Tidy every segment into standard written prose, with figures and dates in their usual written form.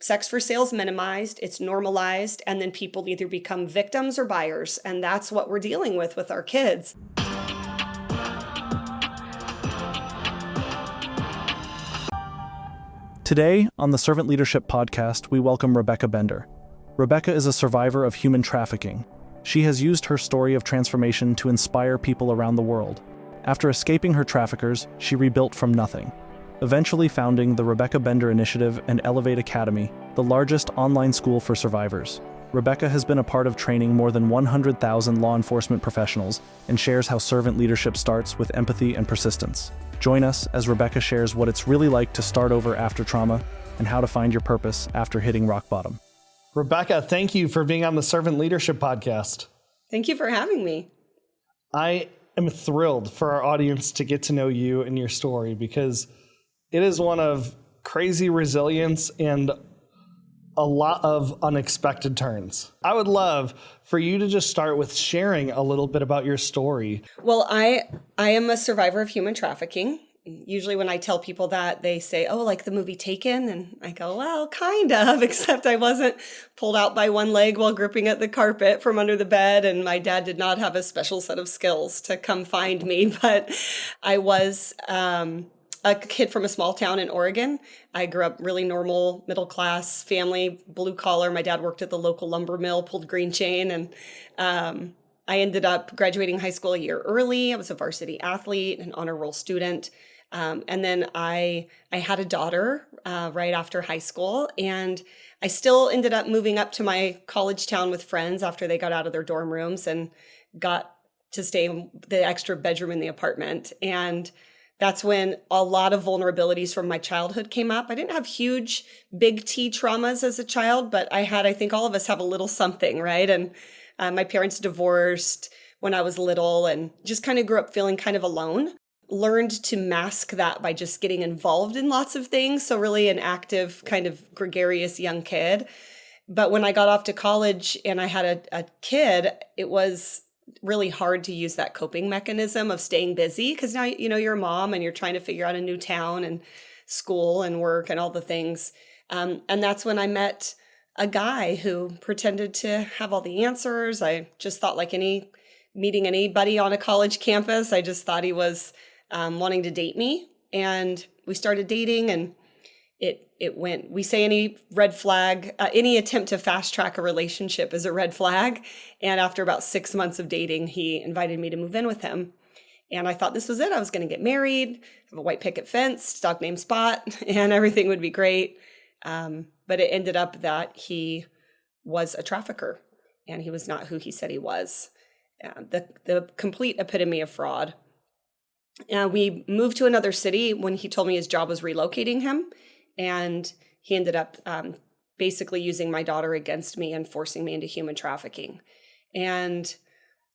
sex for sale is minimized, it's normalized, and then people either become victims or buyers. And that's what we're dealing with our kids. Today, on the Servant Leadership Podcast, we welcome Rebecca Bender. Rebecca is a survivor of human trafficking. She has used her story of transformation to inspire people around the world. After escaping her traffickers, she rebuilt from nothing, eventually founding the Rebecca Bender Initiative and Elevate Academy, the largest online school for survivors. Rebecca has been a part of training more than 100,000 law enforcement professionals and shares how servant leadership starts with empathy and persistence. Join us as Rebecca shares what it's really like to start over after trauma and how to find your purpose after hitting rock bottom. Rebecca, thank you for being on the Servant Leadership Podcast. Thank you for having me. I am thrilled for our audience to get to know you and your story because it is one of crazy resilience and a lot of unexpected turns. I would love for you to just start with sharing a little bit about your story. Well, I am a survivor of human trafficking. Usually when I tell people that, they say, oh, like the movie Taken? And I go, well, kind of, except I wasn't pulled out by one leg while gripping at the carpet from under the bed. And my dad did not have a special set of skills to come find me. But I was a kid from a small town in Oregon. I grew up really normal, middle-class family, blue collar. My dad worked at the local lumber mill, pulled green chain, and I ended up graduating high school a year early. I was a varsity athlete, an honor roll student. And then I had a daughter right after high school, and I still ended up moving up to my college town with friends after they got out of their dorm rooms and got to stay in the extra bedroom in the apartment. And that's when a lot of vulnerabilities from my childhood came up. I didn't have huge, big T traumas as a child, but I think all of us have a little something, right? And my parents divorced when I was little and just kind of grew up feeling kind of alone. Learned to mask that by just getting involved in lots of things. So really an active, kind of gregarious young kid. But when I got off to college and I had a kid, it was really hard to use that coping mechanism of staying busy because now, you're a mom and you're trying to figure out a new town and school and work and all the things. And that's when I met a guy who pretended to have all the answers. I just thought meeting anybody on a college campus, I just thought he was wanting to date me. And we started dating and it went, we say any red flag, any attempt to fast track a relationship is a red flag. And after about 6 months of dating, he invited me to move in with him. And I thought this was it. I was going to get married, have a white picket fence, dog named Spot, and everything would be great. But it ended up that he was a trafficker and he was not who he said he was. The complete epitome of fraud. We moved to another city when he told me his job was relocating him. And he ended up basically using my daughter against me and forcing me into human trafficking. And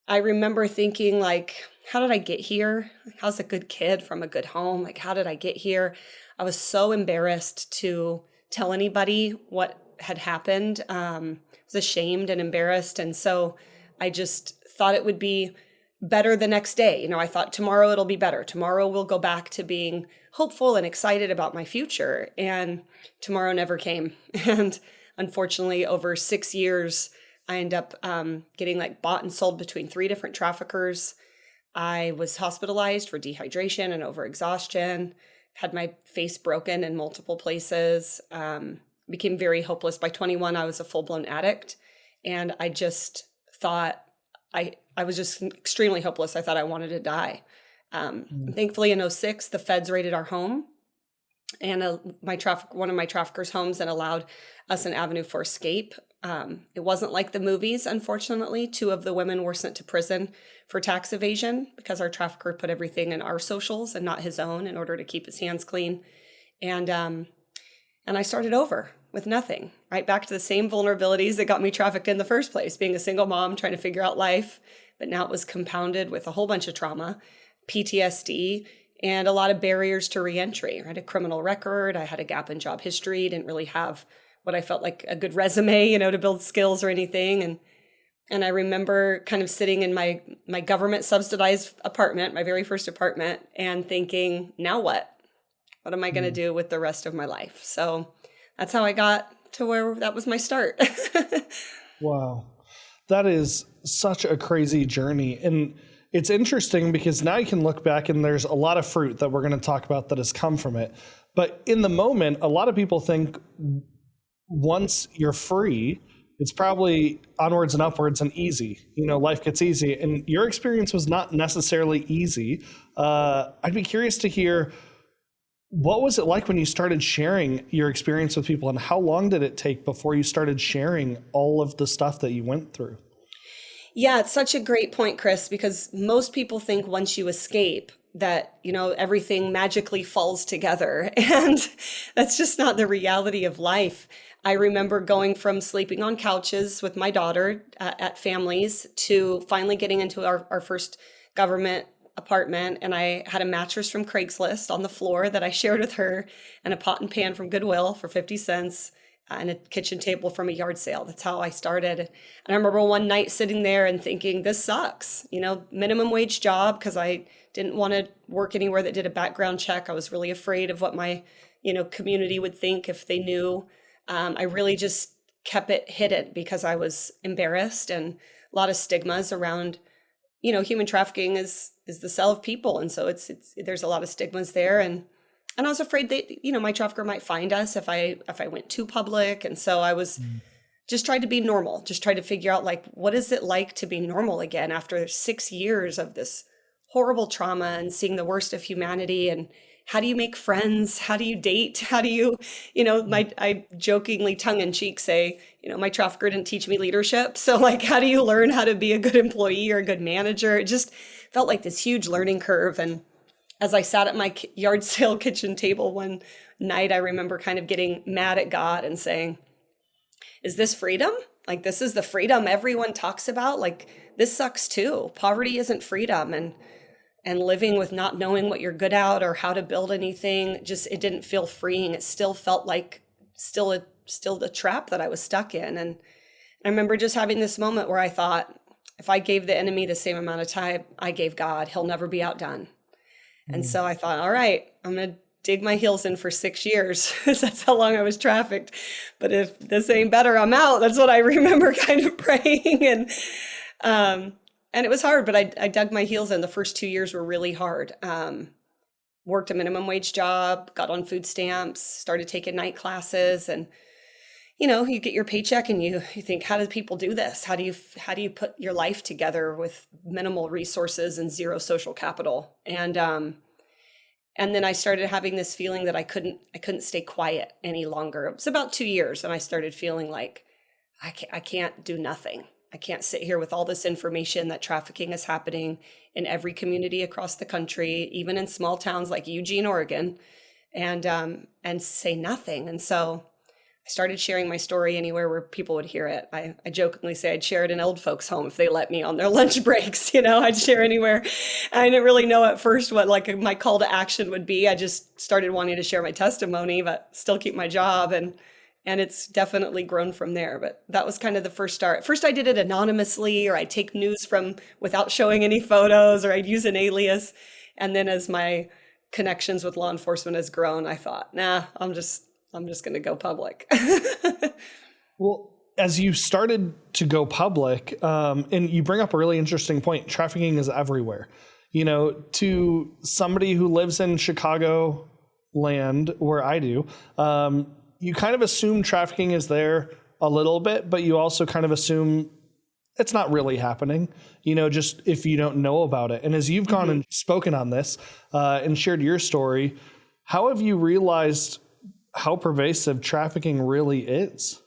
I remember thinking, how did I get here? How's a good kid from a good home? How did I get here? I was so embarrassed to tell anybody what had happened. I was ashamed and embarrassed. And so I just thought it would be better the next day. I thought tomorrow it'll be better. Tomorrow we'll go back to being hopeful and excited about my future. And tomorrow never came. And unfortunately, over 6 years, I ended up getting bought and sold between 3 different traffickers. I was hospitalized for dehydration and overexhaustion, had my face broken in multiple places, became very hopeless. By 21, I was a full-blown addict. And I just thought, I was just extremely hopeless. I thought I wanted to die. Thankfully, in 2006, the feds raided our home and one of my traffickers' homes and allowed us an avenue for escape. It wasn't like the movies, unfortunately. 2 of the women were sent to prison for tax evasion because our trafficker put everything in our socials and not his own in order to keep his hands clean. And I started over with nothing, right back to the same vulnerabilities that got me trafficked in the first place, being a single mom, trying to figure out life. But now it was compounded with a whole bunch of trauma, PTSD, and a lot of barriers to reentry. I had a criminal record. I had a gap in job history, didn't really have what I felt like a good resume, to build skills or anything. And I remember kind of sitting in my government subsidized apartment, my very first apartment, and thinking, now what? What am I going to do with the rest of my life? So that's how I got to where that was my start. Wow. That is such a crazy journey. And it's interesting because now you can look back and there's a lot of fruit that we're going to talk about that has come from it. But in the moment, a lot of people think once you're free, it's probably onwards and upwards and easy. Life gets easy. And your experience was not necessarily easy. I'd be curious to hear, what was it like when you started sharing your experience with people, and how long did it take before you started sharing all of the stuff that you went through? Yeah, it's such a great point, Chris, because most people think once you escape that, everything magically falls together. And that's just not the reality of life. I remember going from sleeping on couches with my daughter at families to finally getting into our first government apartment. And I had a mattress from Craigslist on the floor that I shared with her, and a pot and pan from Goodwill for 50 cents. And a kitchen table from a yard sale. That's how I started. And I remember one night sitting there and thinking, this sucks, minimum wage job, because I didn't want to work anywhere that did a background check. I was really afraid of what my, community would think if they knew. I really just kept it hidden because I was embarrassed, and a lot of stigmas around, human trafficking is the sale of people. And so there's a lot of stigmas there. And I was afraid that, my trafficker might find us if I went too public. And so I was just trying to be normal, just trying to figure out, like, what is it like to be normal again after 6 years of this horrible trauma and seeing the worst of humanity? And how do you make friends? How do you date? How do you, I jokingly tongue in cheek say, my trafficker didn't teach me leadership. So, like, how do you learn how to be a good employee or a good manager? It just felt like this huge learning curve. And as I sat at my yard sale kitchen table one night, I remember kind of getting mad at God and saying, is this freedom? Like, this is the freedom everyone talks about? Like, this sucks too. Poverty isn't freedom. And living with not knowing what you're good at or how to build anything, just, it didn't feel freeing. It still felt like still the trap that I was stuck in. And I remember just having this moment where I thought, if I gave the enemy the same amount of time I gave God, he'll never be outdone. And so I thought, all right, I'm going to dig my heels in for 6 years. That's how long I was trafficked. But if this ain't better, I'm out. That's what I remember kind of praying. And it was hard, but I dug my heels in. The first 2 years were really hard. Worked a minimum wage job, got on food stamps, started taking night classes. And, you get your paycheck and you think, how do people do this? How do you put your life together with minimal resources and zero social capital? And then I started having this feeling that I couldn't stay quiet any longer. It was about 2 years, and I started feeling like I can't do nothing. I can't sit here with all this information that trafficking is happening in every community across the country, even in small towns like Eugene, Oregon, and say nothing. And so I started sharing my story anywhere where people would hear it. I jokingly say I'd share it in old folks' home if they let me on their lunch breaks. I'd share anywhere. I didn't really know at first what my call to action would be. I just started wanting to share my testimony, but still keep my job. And it's definitely grown from there. But that was kind of the first start. First, I did it anonymously, or I'd take news from without showing any photos, or I'd use an alias. And then as my connections with law enforcement has grown, I thought, nah, I'm just going to go public. Well, as you started to go public, and you bring up a really interesting point, trafficking is everywhere. To somebody who lives in Chicago land, where I do, you kind of assume trafficking is there a little bit, but you also kind of assume it's not really happening, just if you don't know about it. And as you've gone and spoken on this and shared your story, how have you realized how pervasive trafficking really is?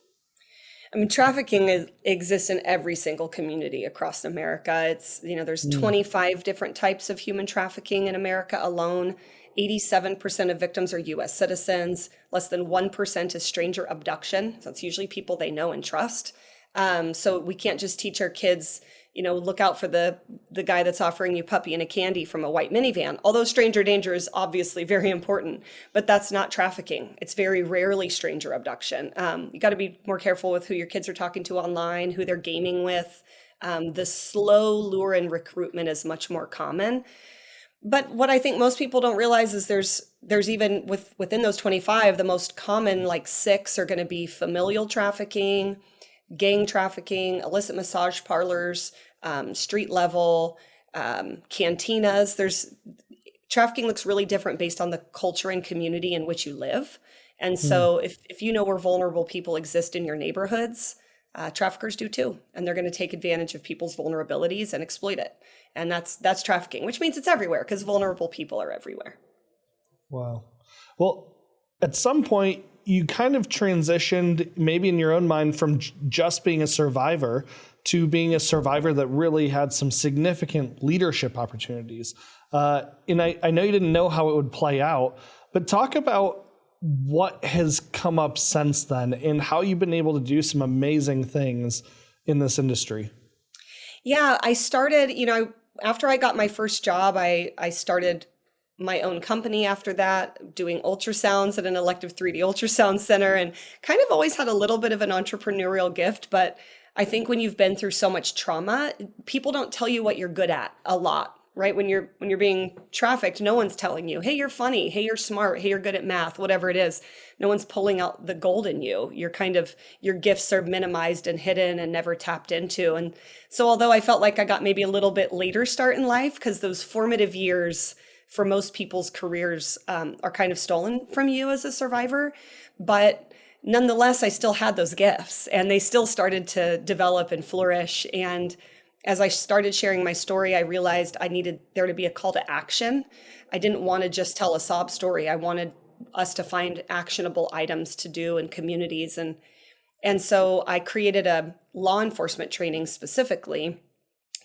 I mean, trafficking exists in every single community across America. It's, there's 25 different types of human trafficking in America alone. 87% of victims are U.S. citizens. Less than 1% is stranger abduction. So it's usually people they know and trust. So we can't just teach our kids, look out for the guy that's offering you puppy and a candy from a white minivan. Although stranger danger is obviously very important, but that's not trafficking. It's very rarely stranger abduction. You got to be more careful with who your kids are talking to online, who they're gaming with. The slow lure and recruitment is much more common. But what I think most people don't realize is there's even within those 25, the most common like six are going to be familial trafficking, gang trafficking, illicit massage parlors, street level, cantinas. There's trafficking looks really different based on the culture and community in which you live. And Hmm. so if you know where vulnerable people exist in your neighborhoods, traffickers do too. And they're going to take advantage of people's vulnerabilities and exploit it. And that's trafficking, which means it's everywhere because vulnerable people are everywhere. Wow. Well, at some point, you kind of transitioned, maybe in your own mind, from just being a survivor to being a survivor that really had some significant leadership opportunities. And I know you didn't know how it would play out, but talk about what has come up since then and how you've been able to do some amazing things in this industry. Yeah, I started, after I got my first job, I started my own company after that, doing ultrasounds at an elective 3D ultrasound center, and kind of always had a little bit of an entrepreneurial gift. But I think when you've been through so much trauma, people don't tell you what you're good at a lot, right? When you're being trafficked, no one's telling you, hey, you're funny, hey, you're smart, hey, you're good at math, whatever it is. No one's pulling out the gold in you. You're kind of your gifts are minimized and hidden and never tapped into. And so although I felt like I got maybe a little bit later start in life, because those formative years for most people's careers are kind of stolen from you as a survivor. But nonetheless, I still had those gifts and they still started to develop and flourish. And as I started sharing my story, I realized I needed there to be a call to action. I didn't want to just tell a sob story. I wanted us to find actionable items to do in communities. And so I created a law enforcement training specifically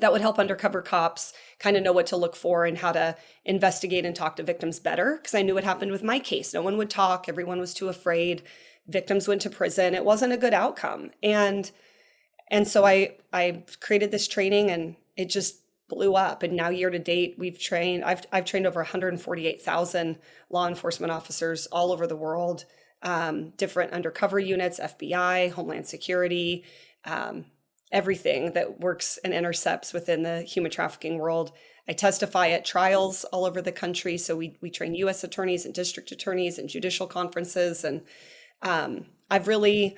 that would help undercover cops kind of know what to look for and how to investigate and talk to victims better. Because I knew what happened with my case. No one would talk. Everyone was too afraid. Victims went to prison. It wasn't a good outcome. And so I created this training and it just blew up. And now year to date, I've trained over 148,000 law enforcement officers all over the world, different undercover units, FBI, Homeland Security, everything that works and intercepts within the human trafficking world. I testify at trials all over the country. So we train US attorneys and district attorneys and judicial conferences. And I've really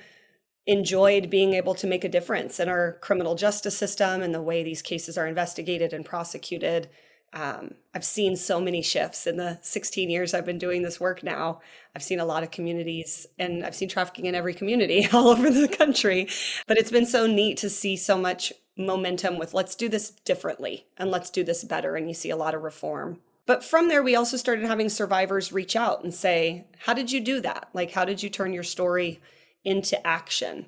enjoyed being able to make a difference in our criminal justice system and the way these cases are investigated and prosecuted. I've seen so many shifts in the 16 years I've been doing this work now. I've seen a lot of communities and I've seen trafficking in every community all over the country. But it's been so neat to see so much momentum with let's do this differently and let's do this better. And you see a lot of reform. But from there, we also started having survivors reach out and say, how did you do that? Like, how did you turn your story into action?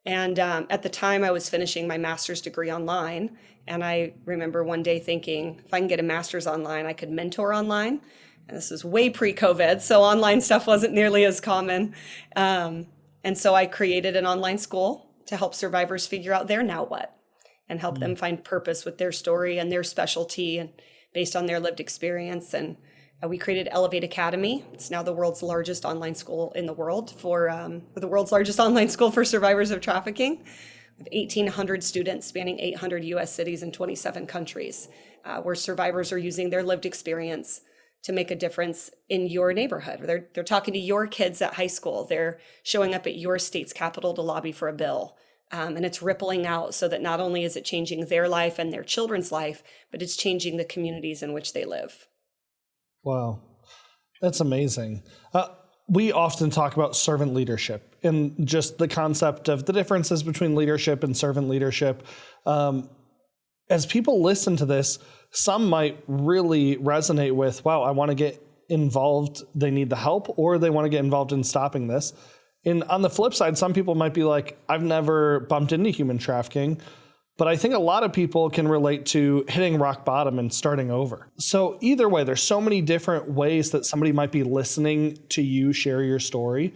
And at the time, I was finishing my master's degree online. And I remember one day thinking, if I can get a master's online, I could mentor online. And this was way pre-COVID, so online stuff wasn't nearly as common. And so I created an online school to help survivors figure out their now what and help them find purpose with their story and their specialty and based on their lived experience. And we created Elevate Academy. It's now the world's largest online school in the world for the world's largest online school for survivors of trafficking, with 1,800 students spanning 800 U.S. cities and 27 countries, where survivors are using their lived experience to make a difference in your neighborhood. They're talking to your kids at high school. They're showing up at your state's capitol to lobby for a bill. And it's rippling out so that not only is it changing their life and their children's life, but it's changing the communities in which they live. Wow, that's amazing. We often talk about servant leadership and just the concept of the differences between leadership and servant leadership. As people listen to this, some might really resonate with, wow, I want to get involved. They need the help, or they want to get involved in stopping this. And on the flip side, some people might be like, I've never bumped into human trafficking, but I think a lot of people can relate to hitting rock bottom and starting over. So either way, there's so many different ways that somebody might be listening to you share your story.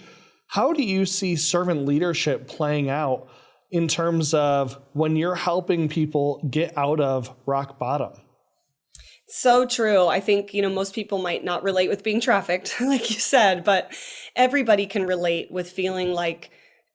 How do you see servant leadership playing out in terms of when you're helping people get out of rock bottom? So true. I think, most people might not relate with being trafficked, like you said, but everybody can relate with feeling like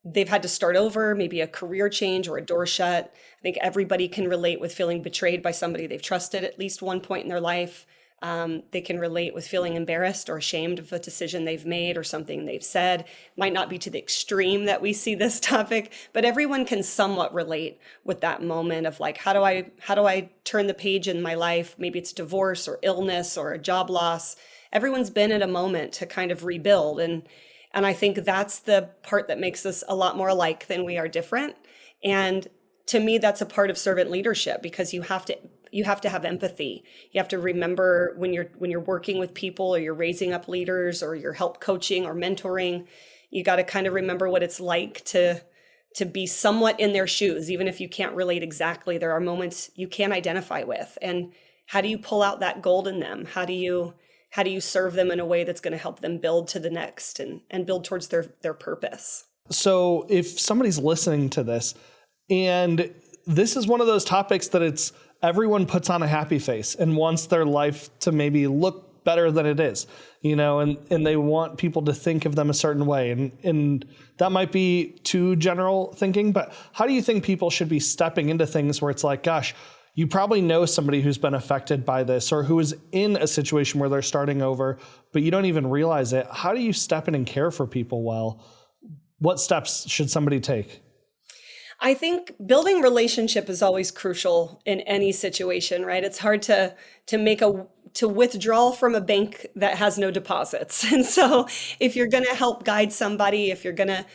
they've had to start over, maybe a career change or a door shut. I think everybody can relate with feeling betrayed by somebody they've trusted at least one point in their life. They can relate with feeling embarrassed or ashamed of a decision they've made or something they've said. Might not be to the extreme that we see this topic, but everyone can somewhat relate with that moment of like, how do I turn the page in my life? Maybe it's divorce or illness or a job loss. Everyone's been at a moment to kind of rebuild. And I think that's the part that makes us a lot more alike than we are different. And to me, that's a part of servant leadership, because you have to have empathy. You have to remember when you're working with people, or you're raising up leaders, or you're help coaching or mentoring, you got to kind of remember what it's like to be somewhat in their shoes, even if you can't relate exactly. There are moments you can identify with. And how do you pull out that gold in them? How do you serve them in a way that's going to help them build to the next and build towards their purpose? So if somebody's listening to this, and this is one of those topics that it's everyone puts on a happy face and wants their life to maybe look better than it is, and they want people to think of them a certain way. And that might be too general thinking, but how do you think people should be stepping into things where it's like, gosh, you probably know somebody who's been affected by this, or who is in a situation where they're starting over, but you don't even realize it. How do you step in and care for people well? What steps should somebody take? I think building relationship is always crucial in any situation, right? It's hard to withdraw from a bank that has no deposits. And so if you're going to help guide somebody, if you're going to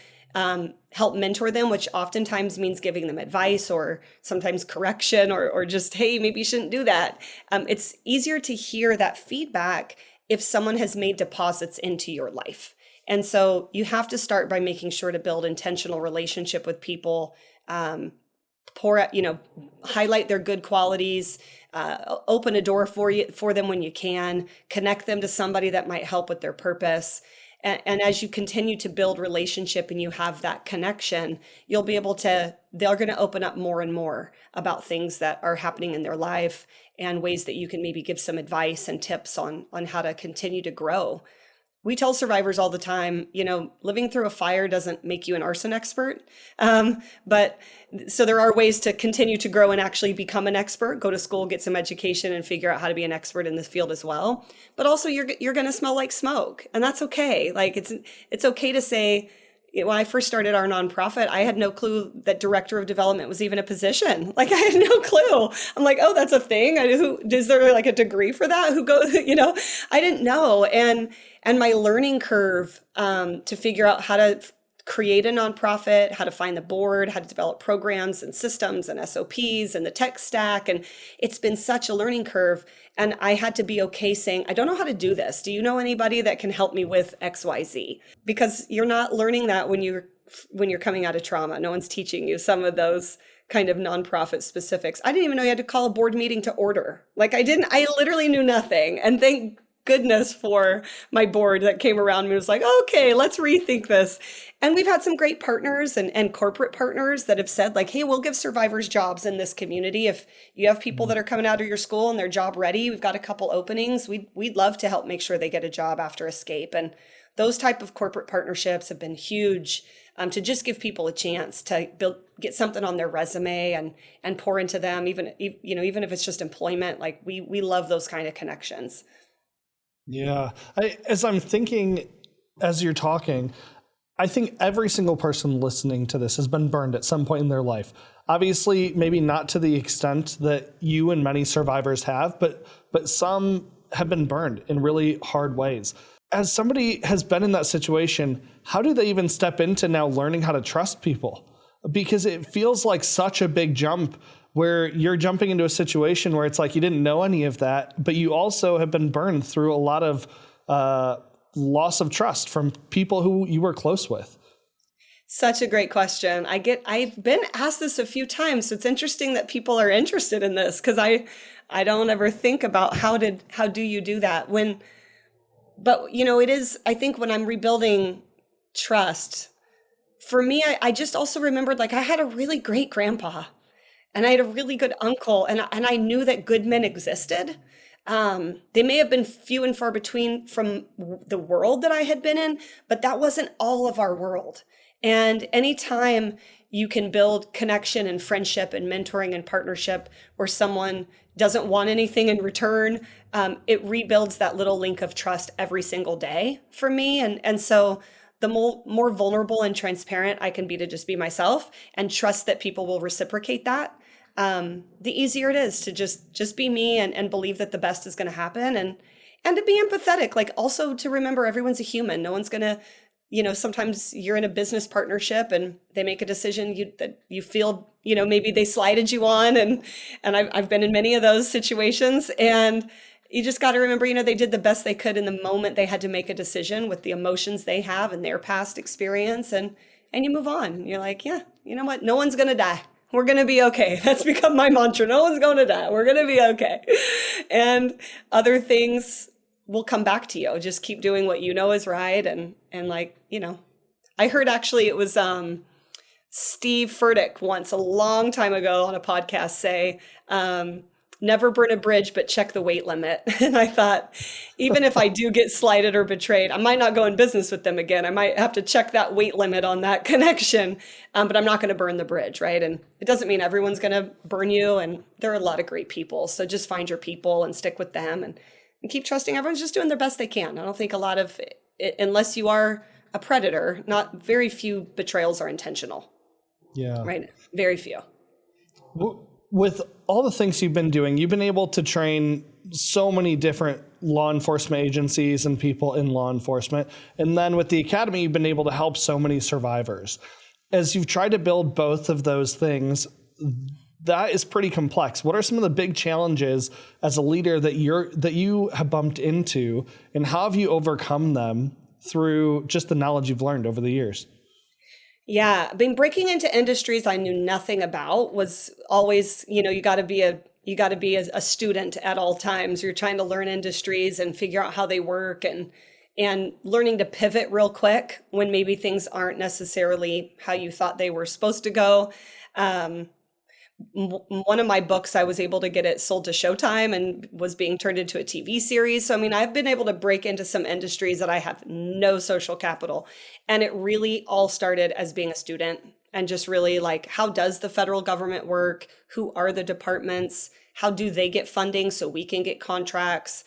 help mentor them, which oftentimes means giving them advice or sometimes correction, or just, hey, maybe you shouldn't do that. It's easier to hear that feedback if someone has made deposits into your life. And so you have to start by making sure to build intentional relationship with people, highlight their good qualities, open a door for them when you can, connect them to somebody that might help with their purpose. And as you continue to build relationship and you have that connection, they're going to open up more and more about things that are happening in their life, and ways that you can maybe give some advice and tips on how to continue to grow. We tell survivors all the time, living through a fire doesn't make you an arson expert. But so there are ways to continue to grow and actually become an expert, go to school, get some education, and figure out how to be an expert in this field as well. But also you're going to smell like smoke, and that's okay. Like it's okay to say, when I first started our nonprofit, I had no clue that director of development was even a position. Like I had no clue. I'm like, oh, that's a thing. Is there like a degree for that? Who goes, I didn't know. And my learning curve to figure out how to create a nonprofit, how to find the board, how to develop programs and systems and SOPs and the tech stack. And it's been such a learning curve. And I had to be okay saying, I don't know how to do this. Do you know anybody that can help me with XYZ? Because you're not learning that when you're coming out of trauma. No one's teaching you some of those kind of nonprofit specifics. I didn't even know you had to call a board meeting to order. I literally knew nothing. And thank goodness for my board that came around and was like, okay, let's rethink this. And we've had some great partners and corporate partners that have said like, hey, we'll give survivors jobs in this community. If you have people that are coming out of your school and they're job ready, we've got a couple openings. We'd love to help make sure they get a job after escape. And those type of corporate partnerships have been huge, to just give people a chance to get something on their resume and pour into them, even if it's just employment. Like we love those kind of connections. Yeah. As I'm thinking, as you're talking, I think every single person listening to this has been burned at some point in their life. Obviously, maybe not to the extent that you and many survivors have, but some have been burned in really hard ways. As somebody has been in that situation, how do they even step into now learning how to trust people? Because it feels like such a big jump where you're jumping into a situation where it's like you didn't know any of that, but you also have been burned through a lot of loss of trust from people who you were close with. Such a great question. I've been asked this a few times. So it's interesting that people are interested in this, because I don't ever think about how do you do that but it is, I think when I'm rebuilding trust, for me, I just also remembered like I had a really great grandpa. And I had a really good uncle, and I knew that good men existed. They may have been few and far between from the world that I had been in, but that wasn't all of our world. And anytime you can build connection and friendship and mentoring and partnership where someone doesn't want anything in return. It rebuilds that little link of trust every single day for me. And so the more vulnerable and transparent I can be to just be myself and trust that people will reciprocate that, the easier it is to just be me and believe that the best is going to happen, and to be empathetic, like also to remember everyone's a human. No one's going to, sometimes you're in a business partnership and they make a decision that you feel, maybe they slighted you on. And I've been in many of those situations, and you just got to remember, they did the best they could in the moment they had to make a decision with the emotions they have and their past experience. And you move on. You're like, yeah, you know what? No one's going to die. We're going to be okay. That's become my mantra. No one's going to die. We're going to be okay. And other things will come back to you. Just keep doing what you know is right. And like, I heard actually it was Steve Furtick once a long time ago on a podcast say, never burn a bridge, but check the weight limit. And I thought, even if I do get slighted or betrayed, I might not go in business with them again. I might have to check that weight limit on that connection, but I'm not going to burn the bridge, right? And it doesn't mean everyone's going to burn you. And there are a lot of great people. So just find your people and stick with them, and keep trusting everyone's just doing their best they can. I don't think a lot of it, unless you are a predator, not very few betrayals are intentional. Yeah. Right. Very few. With all the things you've been doing, you've been able to train so many different law enforcement agencies and people in law enforcement. And then with the academy, you've been able to help so many survivors. As you've tried to build both of those things, that is pretty complex. What are some of the big challenges as a leader that you have bumped into, and how have you overcome them through just the knowledge you've learned over the years? Yeah, breaking into industries I knew nothing about was always, you got to be a student at all times. You're trying to learn industries and figure out how they work, and learning to pivot real quick when maybe things aren't necessarily how you thought they were supposed to go. One of my books, I was able to get it sold to Showtime and was being turned into a TV series. So, I've been able to break into some industries that I have no social capital. And it really all started as being a student, and just really like, how does the federal government work? Who are the departments? How do they get funding so we can get contracts?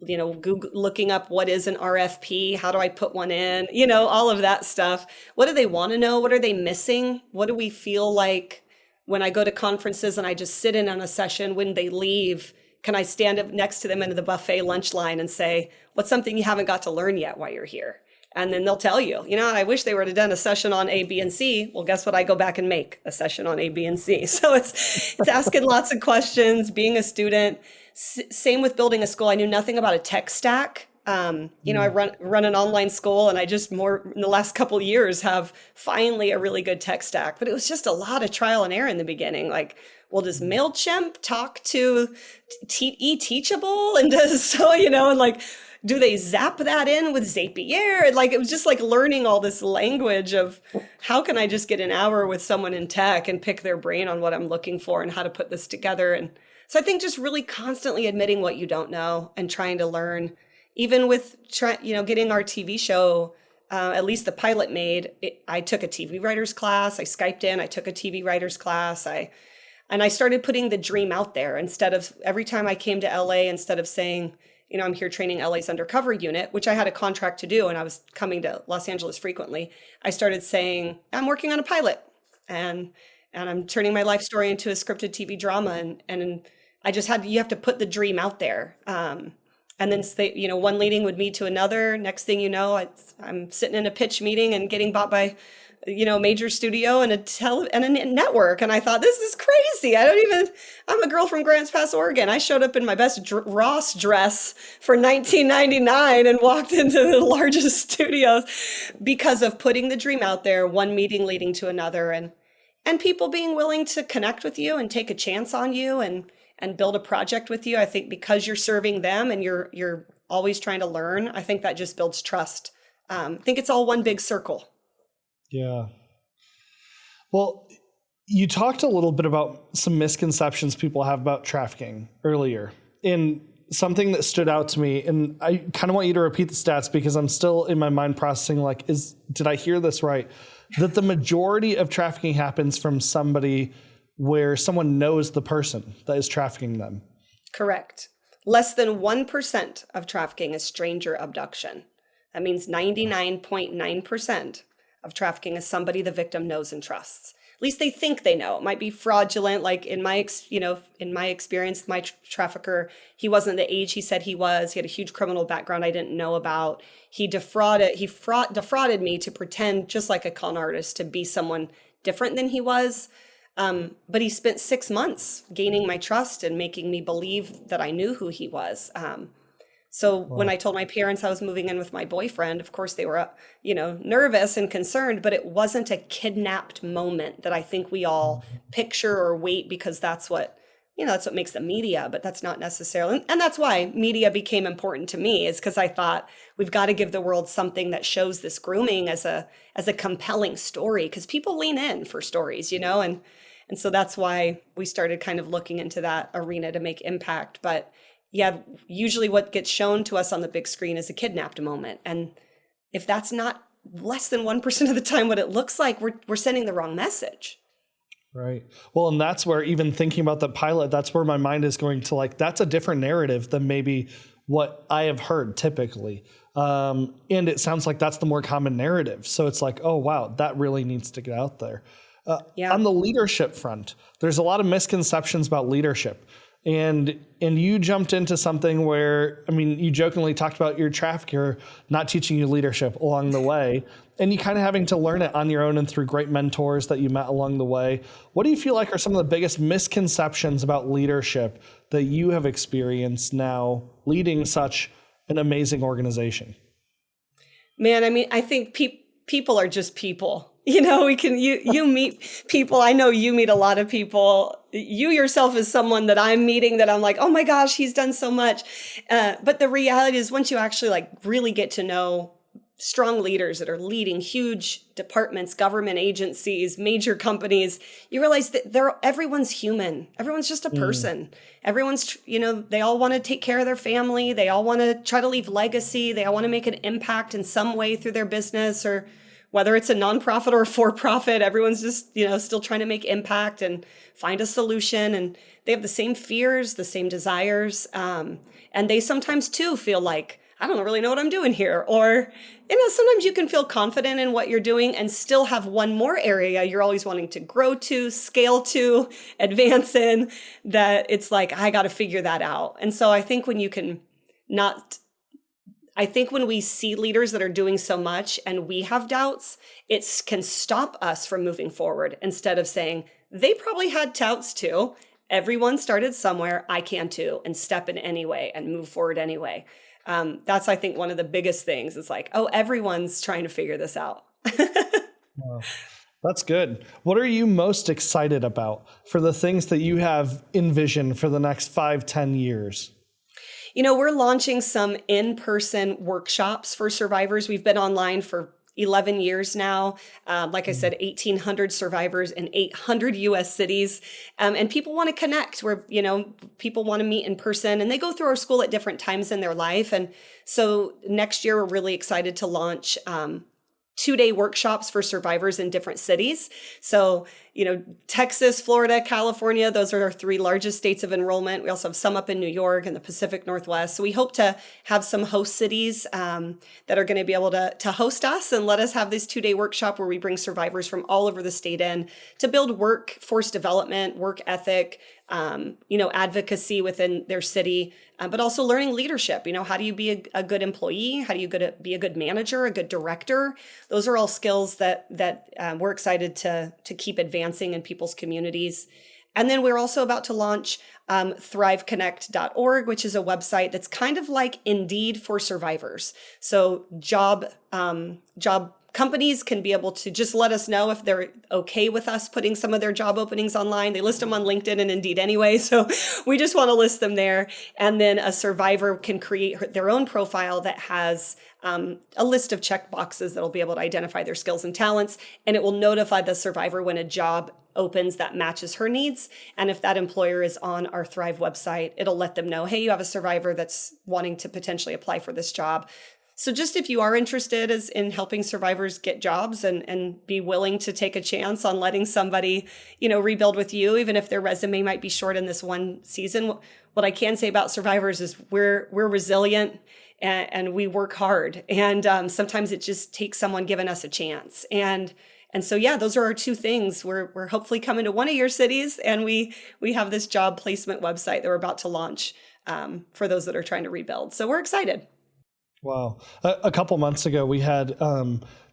Google, looking up what is an RFP? How do I put one in? All of that stuff. What do they want to know? What are they missing? What do we feel like when I go to conferences and I just sit in on a session? When they leave, can I stand up next to them in the buffet lunch line and say, what's something you haven't got to learn yet while you're here? And then they'll tell you, I wish they would have done a session on A, B, and C. Well, guess what? I go back and make a session on A, B, and C. So it's asking lots of questions, being a student. Same with building a school. I knew nothing about a tech stack. I run an online school, and I just more in the last couple of years have finally a really good tech stack. But it was just a lot of trial and error in the beginning. Like, well, does MailChimp talk to eTeachable? And and like, do they zap that in with Zapier? And like, it was just like learning all this language of how can I just get an hour with someone in tech and pick their brain on what I'm looking for and how to put this together. And so I think just really constantly admitting what you don't know and trying to learn. Even with getting our TV show, at least the pilot made, I took a TV writer's class. I Skyped in. I took a TV writer's class. And I started putting the dream out there. Instead of every time I came to LA, instead of saying, I'm here training LA's undercover unit, which I had a contract to do, and I was coming to Los Angeles frequently, I started saying, I'm working on a pilot, and I'm turning my life story into a scripted TV drama. And I just you have to put the dream out there. And then, one leading would lead to another. Next thing you know, I'm sitting in a pitch meeting and getting bought by, a major studio and a network. And I thought, this is crazy. I'm a girl from Grants Pass, Oregon. I showed up in my best Ross dress for $19.99 and walked into the largest studios because of putting the dream out there, one meeting leading to another, and people being willing to connect with you and take a chance on you and build a project with you. I think because you're serving them and you're always trying to learn, I think that just builds trust. I think it's all one big circle. Yeah. Well, you talked a little bit about some misconceptions people have about trafficking earlier. And something that stood out to me, and I kind of want you to repeat the stats because I'm still in my mind processing, like, did I hear this right? that the majority of trafficking happens from somebody where someone knows the person that is trafficking them. Correct. Less than 1% of trafficking is stranger abduction. That means 99.9% of trafficking is somebody the victim knows and trusts. At least they think they know. It might be fraudulent. Like in my experience, my trafficker, he wasn't the age he said he was. He had a huge criminal background I didn't know about. He defrauded me to pretend, just like a con artist, to be someone different than he was. But he spent 6 months gaining my trust and making me believe that I knew who he was. So when I told my parents I was moving in with my boyfriend, of course they were, nervous and concerned, but it wasn't a kidnapped moment that I think we all picture or wait, because that's what makes the media, but that's not necessarily. And that's why media became important to me, is because I thought we've got to give the world something that shows this grooming as a compelling story, because people lean in for stories, and so that's why we started kind of looking into that arena to make impact. But yeah, usually what gets shown to us on the big screen is a kidnapped moment. And if that's not less than 1% of the time what it looks like, we're sending the wrong message. Right. Well, and that's where, even thinking about the pilot, that's where my mind is going to, like, that's a different narrative than maybe what I have heard typically. And it sounds like that's the more common narrative. So it's like, oh, wow, that really needs to get out there. On the leadership front, there's a lot of misconceptions about leadership. And you jumped into something where, you jokingly talked about your trafficker not teaching you leadership along the way, and you kind of having to learn it on your own and through great mentors that you met along the way. What do you feel like are some of the biggest misconceptions about leadership that you have experienced now leading such an amazing organization? Man, I think people are just people. You meet people. I know you meet a lot of people. You yourself is someone that I'm meeting that I'm like, oh my gosh, he's done so much. But the reality is, once you actually really get to know strong leaders that are leading huge departments, government agencies, major companies, you realize that everyone's human. Everyone's just a person. Everyone's, they all want to take care of their family. They all want to try to leave legacy. They all want to make an impact in some way through their business, or whether it's a nonprofit or a for-profit, everyone's just, still trying to make impact and find a solution. And they have the same fears, the same desires. And they sometimes too feel like, I don't really know what I'm doing here. Or, sometimes you can feel confident in what you're doing and still have one more area you're always wanting to grow to, scale to, advance in, that it's like, I got to figure that out. And so I think when we see leaders that are doing so much and we have doubts, it can stop us from moving forward, instead of saying, they probably had doubts too. Everyone started somewhere. I can too, and step in anyway and move forward anyway. That's, I think, one of the biggest things is like, oh, everyone's trying to figure this out. Wow. That's good. What are you most excited about for the things that you have envisioned for the next 5-10 years? We're launching some in-person workshops for survivors. We've been online for 11 years now. Like I said, 1,800 survivors in 800 US cities. And people want to connect where, people want to meet in person, and they go through our school at different times in their life. And so next year, we're really excited to launch 2-day workshops for survivors in different cities. So, Texas, Florida, California, those are our 3 largest states of enrollment. We also have some up in New York and the Pacific Northwest. So we hope to have some host cities that are going to be able to host us and let us have this 2-day workshop where we bring survivors from all over the state in to build workforce development, work ethic, advocacy within their city, but also learning leadership. How do you be a good employee? How do you be a good manager, a good director? Those are all skills that we're excited to keep advancing in people's communities. And then we're also about to launch thriveconnect.org, which is a website that's kind of like Indeed for survivors. So job companies can be able to just let us know if they're okay with us putting some of their job openings online. They list them on LinkedIn and Indeed anyway, so we just want to list them there. And then a survivor can create their own profile that has a list of check boxes that'll be able to identify their skills and talents, and it will notify the survivor when a job opens that matches her needs. And if that employer is on our Thrive website, it'll let them know, hey, you have a survivor that's wanting to potentially apply for this job. So just if you are interested as in helping survivors get jobs and be willing to take a chance on letting somebody, rebuild with you, even if their resume might be short in this one season, what I can say about survivors is we're resilient and we work hard. And sometimes it just takes someone giving us a chance. And so, yeah, those are our two things. We're hopefully coming to one of your cities, and we have this job placement website that we're about to launch for those that are trying to rebuild. So we're excited. Wow. A couple months ago, we had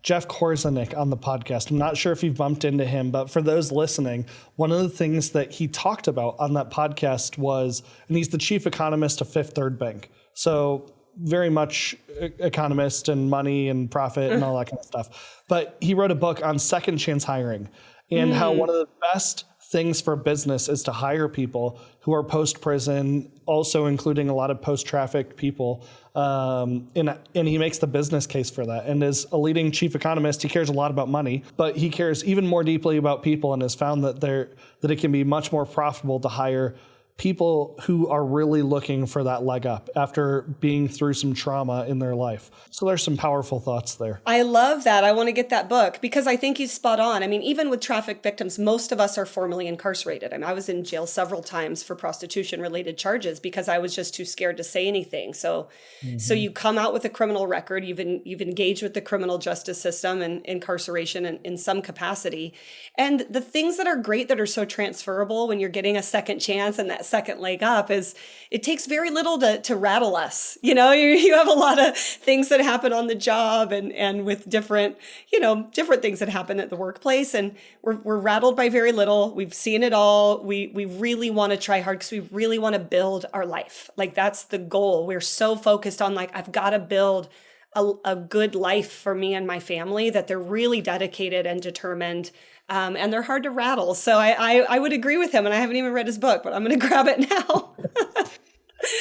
Jeff Korzanik on the podcast. I'm not sure if you've bumped into him, but for those listening, one of the things that he talked about on that podcast was, and he's the chief economist of Fifth Third Bank. So very much economist and money and profit and all that kind of stuff. But he wrote a book on second chance hiring and how one of the best things for business is to hire people who are post-prison, also including a lot of post-traffic people. And he makes the business case for that. And as a leading chief economist, he cares a lot about money, but he cares even more deeply about people and has found that that it can be much more profitable to hire people who are really looking for that leg up after being through some trauma in their life. So there's some powerful thoughts there. I love that. I want to get that book because I think he's spot on. I mean, even with traffic victims, most of us are formerly incarcerated. I mean, I was in jail several times for prostitution related charges because I was just too scared to say anything. So you come out with a criminal record, you've engaged with the criminal justice system and incarceration in some capacity. And the things that are great that are so transferable when you're getting a second chance and that second leg up is it takes very little to rattle us. You have a lot of things that happen on the job and with different things that happen at the workplace. And we're rattled by very little. We've seen it all. We really want to try hard because we really want to build our life. Like that's the goal. We're so focused on like, I've got to build a good life for me and my family that they're really dedicated and determined. And they're hard to rattle. So I would agree with him. And I haven't even read his book, but I'm going to grab it now.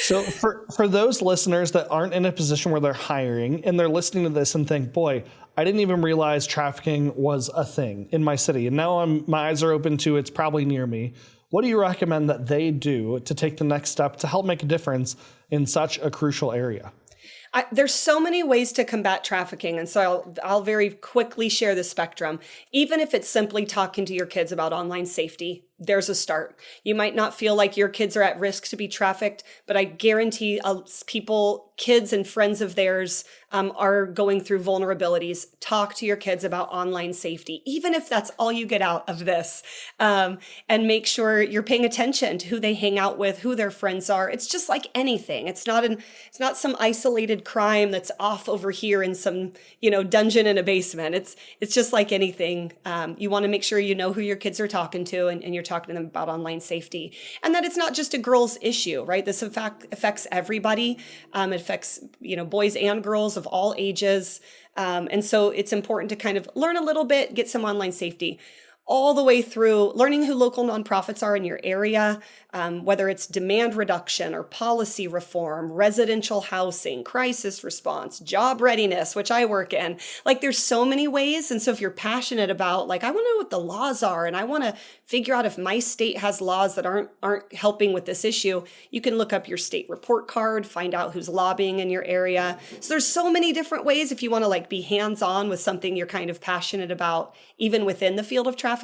So for those listeners that aren't in a position where they're hiring and they're listening to this and think, boy, I didn't even realize trafficking was a thing in my city. And now my eyes are open to it's probably near me. What do you recommend that they do to take the next step to help make a difference in such a crucial area? There's so many ways to combat trafficking. And so I'll very quickly share the spectrum. Even if it's simply talking to your kids about online safety, there's a start. You might not feel like your kids are at risk to be trafficked, but I guarantee kids and friends of theirs are going through vulnerabilities. Talk to your kids about online safety, even if that's all you get out of this. And make sure you're paying attention to who they hang out with, who their friends are. It's just like anything. It's not some isolated crime that's off over here in some, dungeon in a basement. It's just like anything. You want to make sure you know who your kids are talking to and you're talking to them about online safety, and that it's not just a girls issue, right? This in fact affects everybody. It affects, boys and girls of all ages. And so it's important to kind of learn a little bit, get some online safety, all the way through learning who local nonprofits are in your area, whether it's demand reduction or policy reform, residential housing, crisis response, job readiness, which I work in. Like there's so many ways. And so if you're passionate about like, I want to know what the laws are and I want to figure out if my state has laws that aren't helping with this issue, you can look up your state report card, find out who's lobbying in your area. So there's so many different ways if you want to like be hands-on with something you're kind of passionate about, even within the field of trafficking,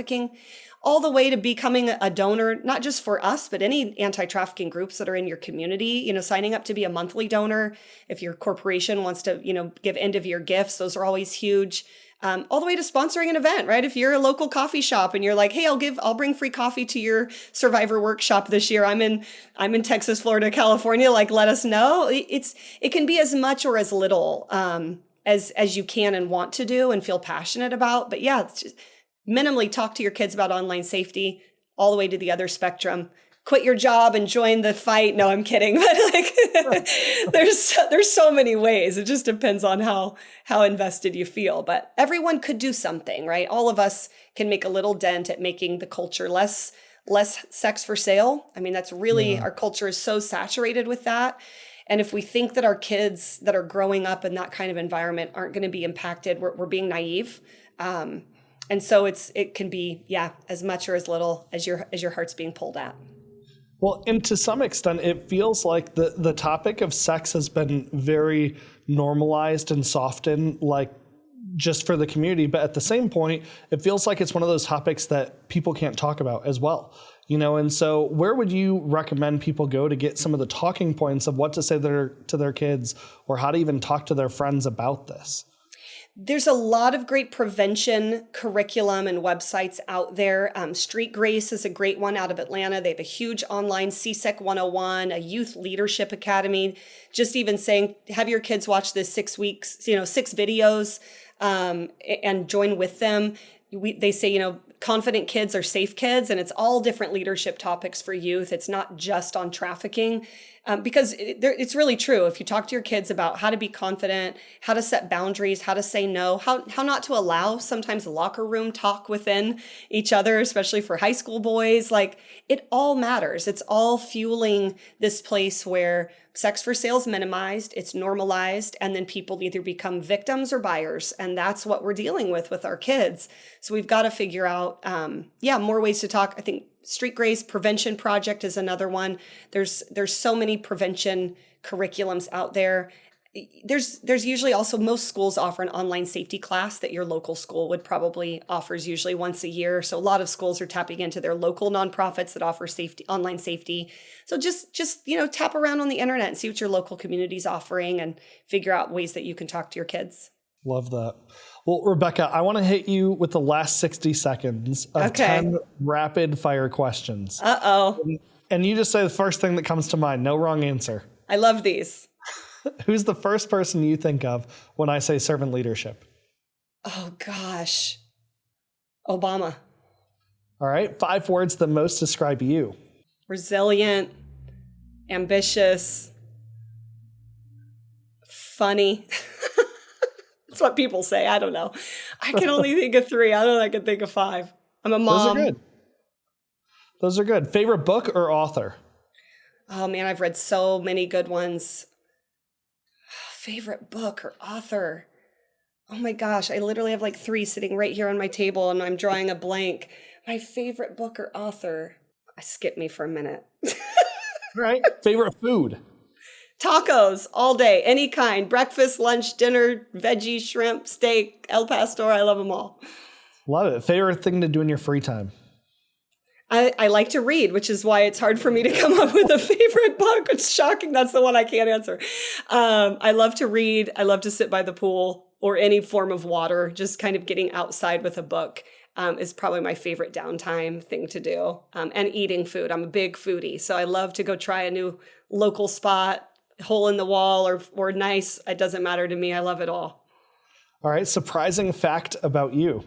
all the way to becoming a donor, not just for us, but any anti-trafficking groups that are in your community, signing up to be a monthly donor. If your corporation wants to, give end of year gifts, those are always huge. All the way to sponsoring an event, right? If you're a local coffee shop and you're like, hey, I'll bring free coffee to your survivor workshop this year. I'm in Texas, Florida, California. Like, let us know. It can be as much or as little as you can and want to do and feel passionate about. But yeah, it's just minimally talk to your kids about online safety, all the way to the other spectrum. Quit your job and join the fight. No, I'm kidding. But like, there's so many ways. It just depends on how invested you feel. But everyone could do something, right? All of us can make a little dent at making the culture less sex for sale. I mean, that's really, our culture is so saturated with that. And if we think that our kids that are growing up in that kind of environment aren't going to be impacted, we're being naive. And so it can be, as much or as little as your heart's being pulled at. Well, and to some extent, it feels like the topic of sex has been very normalized and softened, like just for the community. But at the same point, it feels like it's one of those topics that people can't talk about as well. And so where would you recommend people go to get some of the talking points of what to say to their kids or how to even talk to their friends about this? There's a lot of great prevention curriculum and websites out there. Street Grace is a great one out of Atlanta. They have a huge online CSEC 101, a youth leadership academy. Just even saying, have your kids watch this 6 weeks, 6 videos, and join with them. They say, confident kids are safe kids, and it's all different leadership topics for youth. It's not just on trafficking. Because it's really true. If you talk to your kids about how to be confident, how to set boundaries, how to say no, how not to allow sometimes locker room talk within each other, especially for high school boys, like it all matters. It's all fueling this place where sex for sale is minimized, it's normalized, and then people either become victims or buyers. And that's what we're dealing with our kids. So we've got to figure out, more ways to talk. I think Street Grace Prevention Project is another one. There's so many prevention curriculums out there. There's usually also, most schools offer an online safety class that your local school would probably offers usually once a year. So a lot of schools are tapping into their local nonprofits that offer online safety. So just tap around on the internet and see what your local community is offering and figure out ways that you can talk to your kids. Love that. Well, Rebecca, I want to hit you with the last 60 seconds of 10 rapid fire questions. Uh-oh. And you just say the first thing that comes to mind. No wrong answer. I love these. Who's the first person you think of when I say servant leadership? Oh, gosh. Obama. All right. 5 words that most describe you. Resilient, ambitious, funny. That's what people say. I don't know. I can only think of 3. I don't know. I can think of 5. I'm a mom. Those are good. Favorite book or author? Oh, man, I've read so many good ones. Favorite book or author? Oh, my gosh. I literally have like 3 sitting right here on my table, and I'm drawing a blank. My favorite book or author? Skip me for a minute. Right. Favorite food? Tacos all day, any kind. Breakfast, lunch, dinner, veggie, shrimp, steak, El Pastor. I love them all. Love it. Favorite thing to do in your free time? I like to read, which is why it's hard for me to come up with a favorite book. It's shocking. That's the one I can't answer. I love to read. I love to sit by the pool or any form of water. Just kind of getting outside with a book is probably my favorite downtime thing to do. And eating food. I'm a big foodie. So I love to go try a new local spot, hole in the wall or nice. It doesn't matter to me. I love it all. All right. Surprising fact about you.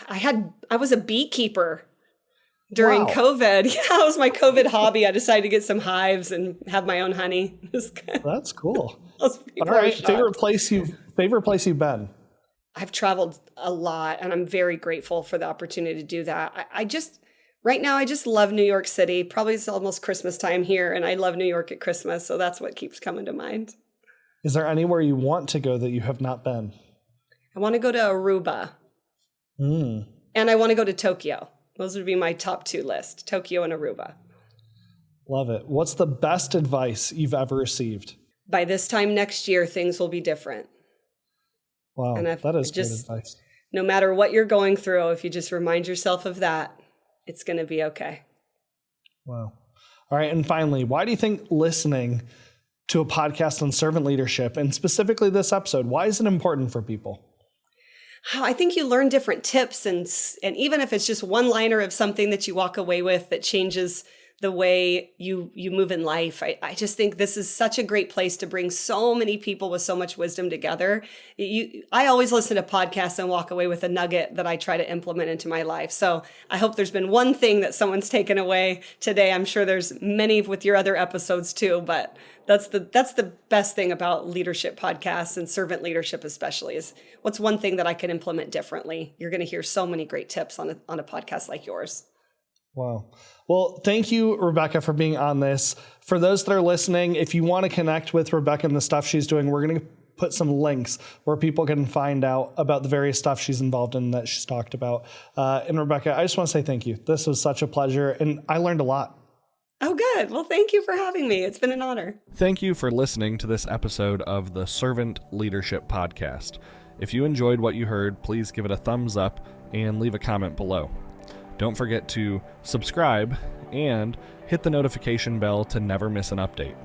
I was a beekeeper during COVID. Yeah, it was my COVID hobby. I decided to get some hives and have my own honey. That's cool. All right. Favorite place you've been? I've traveled a lot, and I'm very grateful for the opportunity to do that. Right now, I just love New York City. Probably it's almost Christmas time here, and I love New York at Christmas, so that's what keeps coming to mind. Is there anywhere you want to go that you have not been? I want to go to Aruba. And I want to go to Tokyo. Those would be my top 2 list, Tokyo and Aruba. Love it. What's the best advice you've ever received? By this time next year, things will be different. Wow, and that is good advice. No matter what you're going through, if you just remind yourself of that, it's going to be okay. Wow. All right. And finally, why do you think listening to a podcast on servant leadership, and specifically this episode, why is it important for people? I think you learn different tips, and even if it's just one liner of something that you walk away with that changes the way you move in life. I just think this is such a great place to bring so many people with so much wisdom together. I always listen to podcasts and walk away with a nugget that I try to implement into my life. So I hope there's been one thing that someone's taken away today. I'm sure there's many with your other episodes too, but that's the best thing about leadership podcasts and servant leadership especially is what's one thing that I can implement differently. You're going to hear so many great tips on a podcast like yours. Wow. Well, thank you, Rebecca, for being on this. For those that are listening, if you want to connect with Rebecca and the stuff she's doing, we're going to put some links where people can find out about the various stuff she's involved in that she's talked about. And Rebecca, I just want to say thank you. This was such a pleasure, and I learned a lot. Oh, good. Well, thank you for having me. It's been an honor. Thank you for listening to this episode of the Servant Leadership Podcast. If you enjoyed what you heard, please give it a thumbs up and leave a comment below. Don't forget to subscribe and hit the notification bell to never miss an update.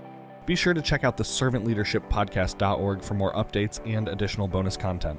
Be sure to check out the servantleadershippodcast.org for more updates and additional bonus content.